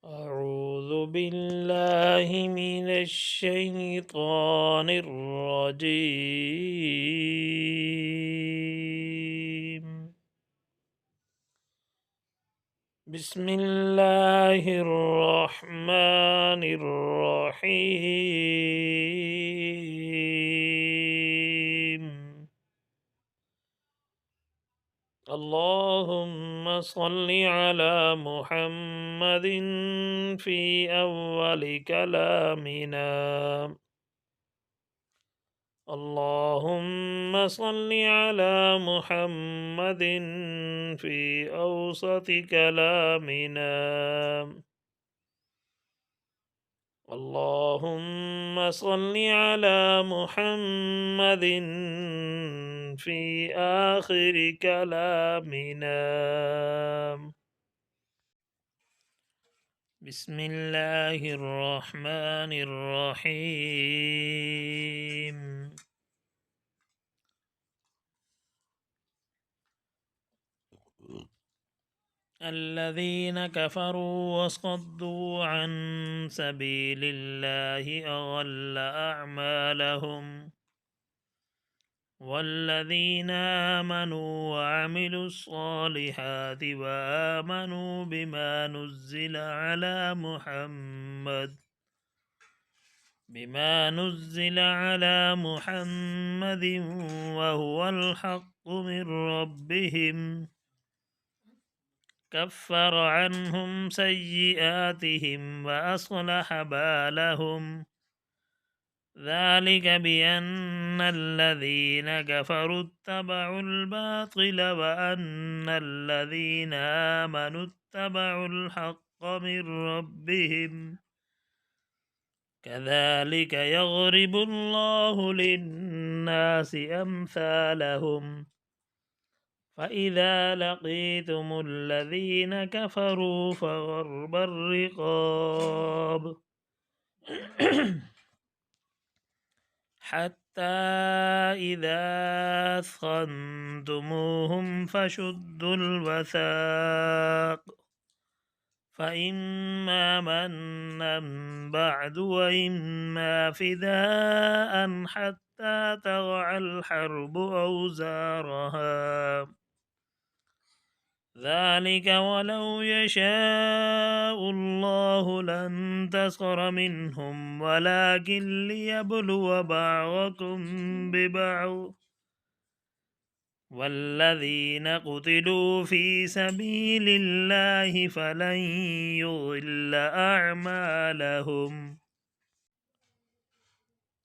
أعوذ بالله من الشيطان الرجيم. بسم الله الرحمن الرحيم. اللهم صل على محمد في أول كلامنا. اللهم صل على محمد في أوسط كلامنا. اللهم صل على محمد في آخر كلامنا. بسم الله الرحمن الرحيم. الذين كفروا وصدوا عن سبيل الله أضل أعمالهم، والذين آمنوا وعملوا الصالحات وآمنوا بما نزل على محمد وهو الحق من ربهم، كفر عنهم سيئاتهم وأصلح بالهم. ذلك بأن الذين كفروا اتبعوا الباطل وأن الذين آمنوا اتبعوا الحق من ربهم. كذلك يضرب الله للناس أمثالهم. فإذا لقيتم الذين كفروا فضرب الرقاب حتى إذا أثخنتموهم فشدوا الوثاق، فإما منا بعد وإما فداء حتى تضع الحرب أوزارها. ذلك ولو يشاء الله لانتصر منهم ولكن ليبلو بعضكم ببعض. والذين قتلوا في سبيل الله فلن يضل أعمالهم،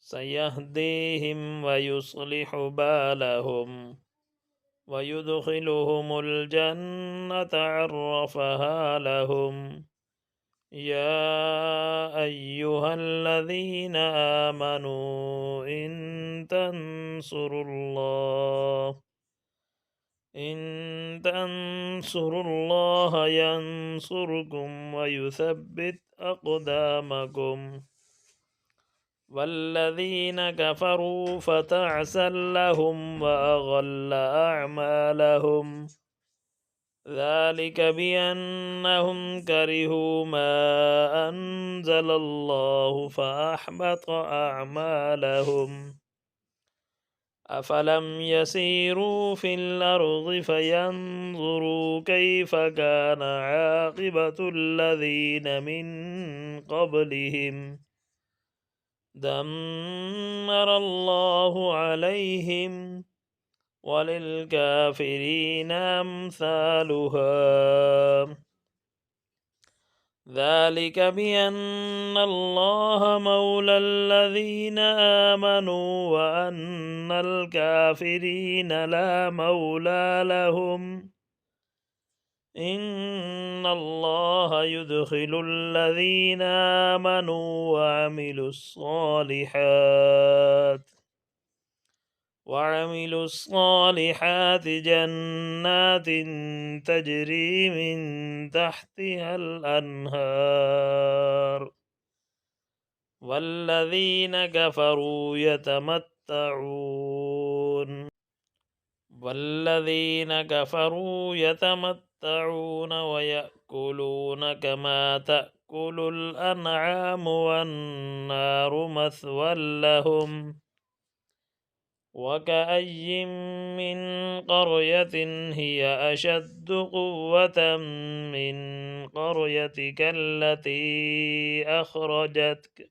سيهديهم ويصلح بالهم ويدخلهم الجنة عرفها لهم. يا أيها الذين آمنوا إن تنصروا الله ينصركم ويثبت أقدامكم. والذين كفروا فتعسا لهم وأضل أعمالهم. ذلك بأنهم كرهوا ما أنزل الله فأحبط أعمالهم. أفلم يسيروا في الأرض فينظروا كيف كان عاقبة الذين من قبلهم. دمر الله عليهم وللكافرين أمثالها. ذلك بأن الله مولى الذين آمنوا وأن الكافرين لا مولى لهم. إن الله يدخل الذين آمنوا وعملوا الصالحات جنات تجري من تحتها الأنهار. والذين كفروا يتمتعون ويأكلون كما تأكل تأكل الأنعام والنار مثوى لهم وكأي من قرية هي أشد قوة من قريتك التي أخرجتك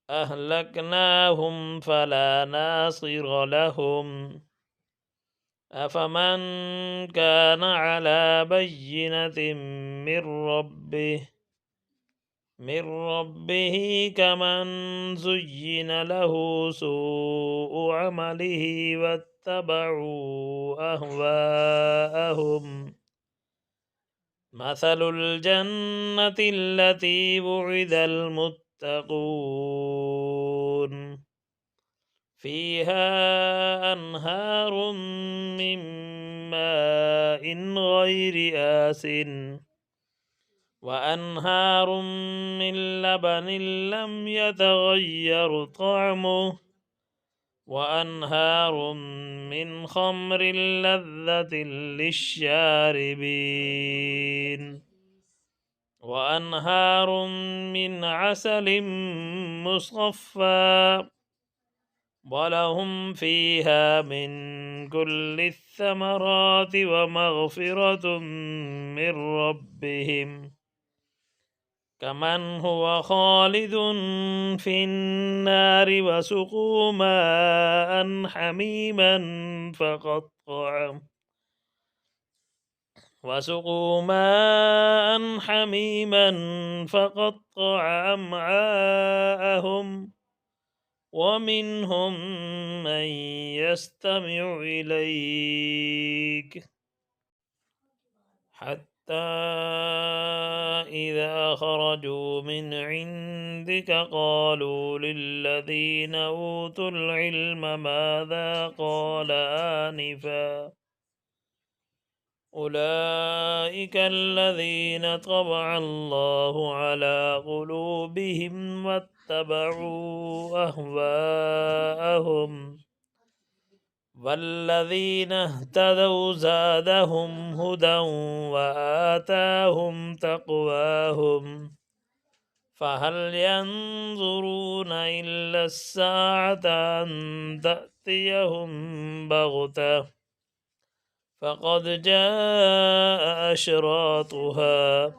أهلكناهم فلا ناصر لهم أفمن كان على بينة من ربه كمن زين له سوء عمله واتبعوا أهواءهم مثل الجنة التي وعد المتقون فيها أنهار من ماء غير آسٍ وأنهار من لبن لم يتغير طعمه وأنهار من خمر لذة للشاربين وأنهار من عسل مصفى ولهم فيها من كل الثمرات ومغفرة من ربهم كمن هو خالد في النار وسقوا ماء حميما فقطع أمعاءهم ومنهم من يستمع إليك حتى إذا خرجوا من عندك قالوا للذين أوتوا العلم ماذا قال آنفا أولئك الذين طبع الله على قلوبهم واتبعوا أهواءهم والذين اهتدوا زادهم هدى وآتاهم تقواهم فهل ينظرون إلا الساعة أن تأتيهم بغتة فقد جاء أشراطها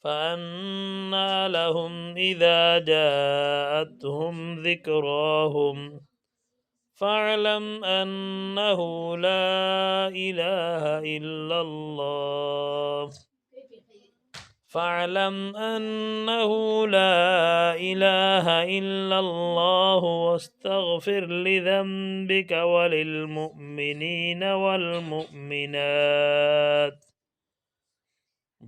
فأنى لهم إذا جاءتهم ذكراهم فاعلم أنه لا إله إلا الله واستغفر لذنبك وللمؤمنين والمؤمنات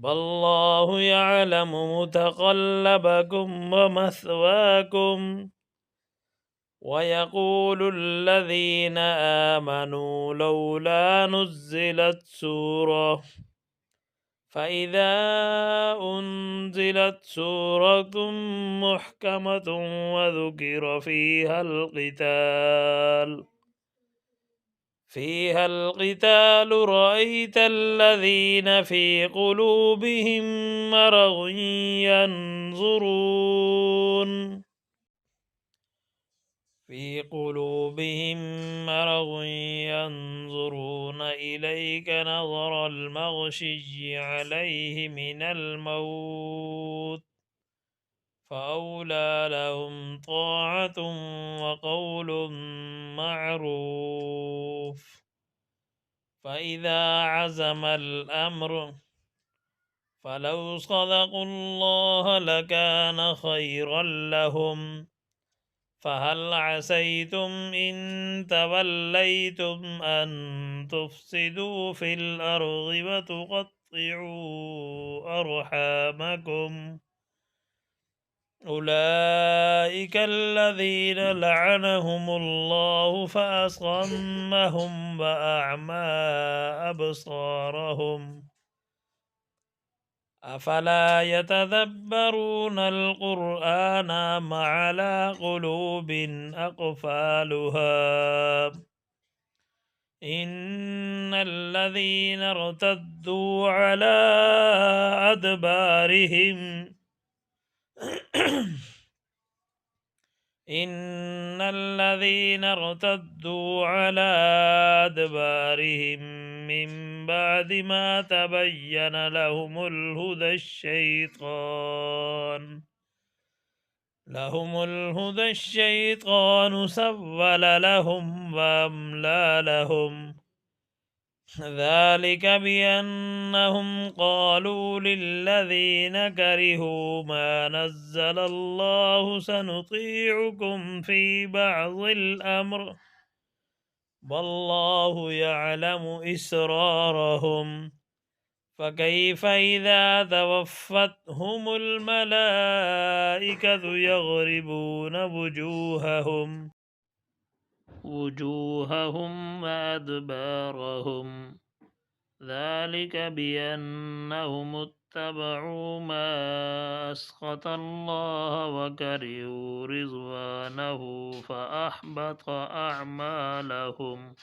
والله يعلم متقلبكم ومثواكم ويقول الذين آمنوا لولا نزلت سورة فإذا أنزلت سورة محكمة وذكر فيها القتال رأيت الذين في قلوبهم مرض ينظرون إليك نظر المغشي عليه من الموت فأولى لهم طاعة وقول معروف فإذا عزم الأمر فلو صدقوا الله لكان خيرا لهم فهل عسيتم إن توليتم أن تفسدوا في الأرض وتقطعوا أرحامكم أولئك الذين لعنهم الله فأصمهم وأعمى أبصارهم أفلا يتدبرون القرآن أم على قلوب أقفالها إن الذين ارتدوا على أدبارهم إن الذين ارتدوا على أدبارهم من بعد ما تبين لهم الهدى الشيطان سول لهم وأملى لهم ذلك بأنهم قالوا للذين كرهوا ما نزل الله سنطيعكم في بعض الأمر والله يعلم إسرارهم فكيف إذا توفتهم الملائكة يضربون وجوههم وأدبارهم ذلك بأنهم اتبعوا ما أسخط الله وكرهوا رضوانه فأحبط أعمالهم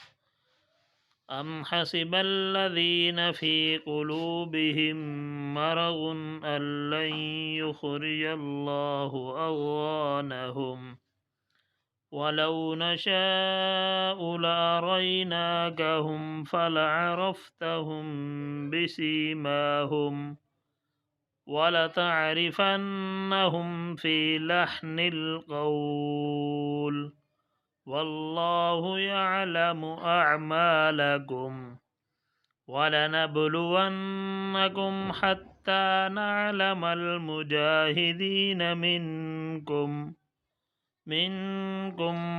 أم حسب الذين في قلوبهم مرض أن لن يخرج الله أضغانهم ولو نشاء لأريناكهم فلعرفتهم بسيماهم ولتعرفنهم في لحن القول والله يعلم أعمالكم ولنبلونكم حتى نعلم المجاهدين منكم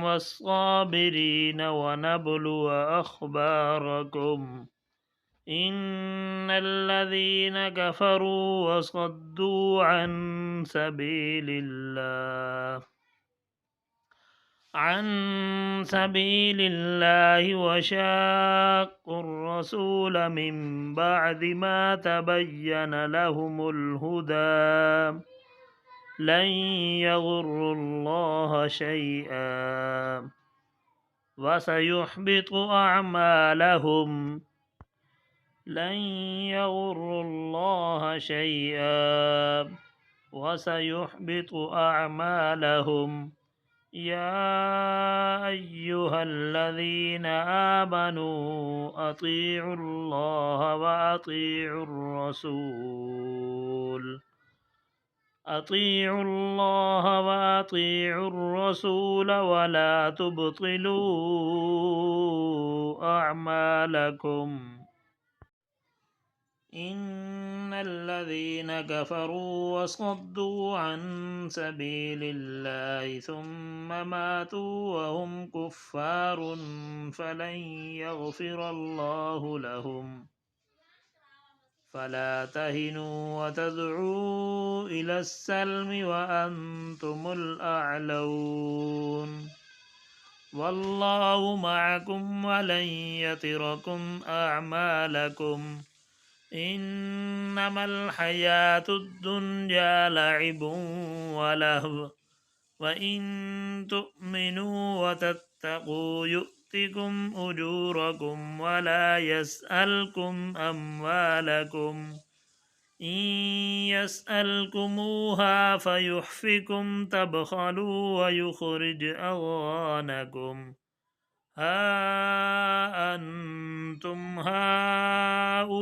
والصابرين ونبلو أخباركم إن الذين كفروا وصدوا عن سبيل الله وشاقوا الرسول من بعد ما تبين لهم الهدى لن يضروا الله شيئا وسيحبط أعمالهم لن يضروا الله شيئا وسيحبط أعمالهم يا أيها الذين آمنوا أطيعوا الله وأطيعوا الرسول ولا تبطلوا أعمالكم إن الذين كفروا وصدوا عن سبيل الله ثم ماتوا وهم كفار فلن يغفر الله لهم فلا تهنوا وتدعوا إلى السلم وأنتم الأعلون والله معكم ولن يتركم أعمالكم إنما الحياة الدنيا لعب ولهو وإن تؤمنوا وتتقوا يؤتكم أجوركم ولا يسألكم أموالكم إن يسألكموها فيحفكم تبخلوا ويخرج أضغانكم ها أنتم هؤلاء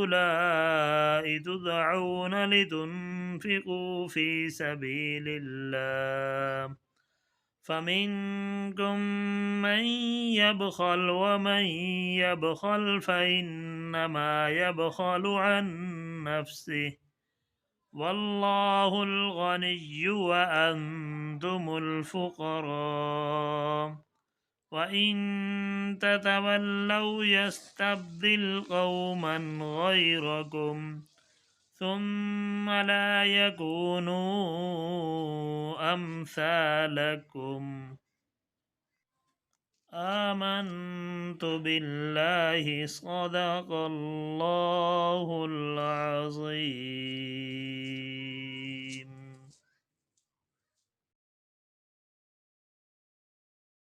تدعون لتنفقوا في سبيل الله فمنكم من يبخل ومن يبخل فإنما يبخل عن نفسه والله الغني وأنتم الفقراء وإن تتولوا يستبدل قوما غيركم ثم لا يكونوا أمثالكم آمنت بالله صدق الله العظيم.